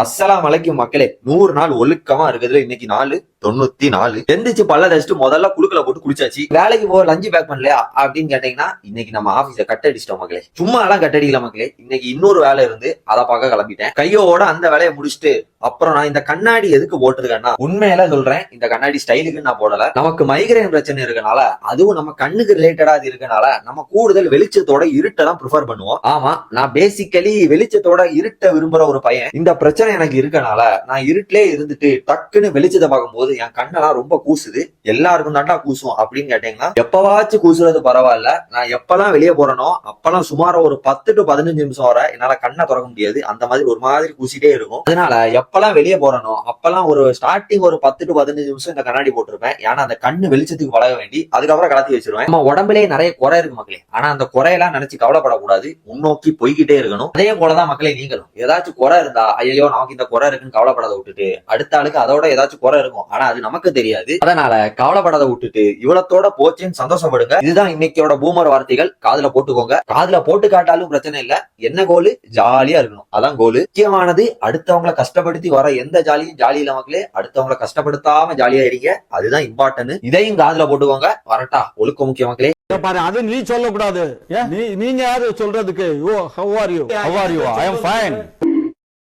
அஸ்ஸலாம் அலைக்கும் மக்களே. 100 நாள் ஒழுக்கமா இருக்குதுல இன்னைக்கு நாள் 94. எந்திரிச்சு பல்ல தச்சுட்டு முதல்ல குளுக்கல போட்டு குளிச்சாச்சு. வேலைக்கு போக லஞ்சு பேக் பண்ணலையா அப்படின்னு கேட்டீங்கன்னா, இன்னைக்கு நம்ம ஆபீஸ கட் அடிச்சிட்டோம் மக்களே. சும்மா எல்லாம் கட் அடிக்கல மக்களே. இன்னைக்கு இன்னொரு வேலை இருந்து அதை பார்க்க கிளம்பிட்டேன். கையோட அந்த வேலையை முடிச்சுட்டு அப்புறம் நான் இந்த கண்ணாடி எதுக்கு போட்டிருக்கேன்னா, உண்மையில சொல்றேன், இந்த கண்ணாடி ஸ்டைலுக்கு நான் போடல. நமக்கு மைக்ரேன் பிரச்சனை இருக்கனால, அதுவும் நம்ம கண்ணுக்கு ரிலேட்டடா இருக்கனால நம்ம கூடுதல் வெளிச்சத்தோட இருட்டை தான் ப்ரிஃபர் பண்ணுவோம். ஆமா, நான் பேசிக்கலி வெளிச்சத்தோட இருட்ட விரும்புற ஒரு பையன். இந்த பிரச்சனை எனக்கு இருக்கனால நான் இருட்டிலே இருந்துட்டு டக்குன்னு வெளிச்சத்தை பார்க்கும்போது என் கண்ணெல்லாம் ரொம்ப கூசுது. எல்லாருக்கும் தாண்டா கூசும் அப்படின்னு கேட்டீங்கன்னா, எப்பவாச்சும் கூசுறது பரவாயில்ல. நான் எப்பெல்லாம் வெளியே போறேனோ அப்பெல்லாம் சுமார் ஒரு 10 to 15 நிமிஷம் வர என்னால கண்ணை திறக்க முடியாது. அந்த மாதிரி ஒரு மாதிரி கூசிட்டே இருக்கும். அதனால எப்பெல்லாம் வெளியே போறனோ அப்பெல்லாம் ஒரு ஸ்டார்டிங் ஒரு 10 to 15 நிமிஷம் இந்த கண்ணாடி போட்டிருப்பேன். ஏன்னா அந்த கண்ணு வெளிச்சத்துக்கு பழக வேண்டி அதுக்கப்புறம் கலத்தி வச்சிருவேன். நம்ம உடம்புலேயே நிறைய குறை இருக்கு மக்களே. ஆனா அந்த குறையெல்லாம் நினைச்சு கவலைப்படக்கூடாது. முன்னோக்கி போய்கிட்டே இருக்கணும். அதே போலதான் மக்களே நீங்களும் ஏதாச்சும் குறை இருந்தா, ஐயோ நமக்கு இந்த குறை இருக்குன்னு கவலைப்படாத விட்டுட்டு அடுத்த ஆளுக்கு அதோட ஏதாச்சும் குறை இருக்கும், ஆனா அது நமக்கு தெரியாது. அதனால கவலைப்படாத விட்டுட்டு இவ்வளத்தோட போச்சேன்னு சந்தோஷப்படுங்க. இதுதான் இன்னைக்கோட பூமர் வார்த்தைகள். காதுல போட்டுக்கோங்க. காதுல போட்டு காட்டாலும் பிரச்சனை இல்ல. என்ன கோலு? ஜாலியா இருக்கணும். அதான் கோலு. முக்கியமானது, அடுத்தவங்களை கஷ்டப்படுத்தி வர எந்த ஜாலியும் ஜாலி இல்ல மக்களே. அடுத்தவங்களை கஷ்டப்படுத்தாம ஜாலியா இருங்க. அதுதான் இம்பார்ட்டன்ட். இதையும் காதுல போட்டுக்கோங்க. வரட்டா, ஒழுக்கம் முக்கிய மக்களே. பாரு, அது நீ சொல்லக்கூடாது. நீங்க யாரு சொல்றதுக்கு? I am fine.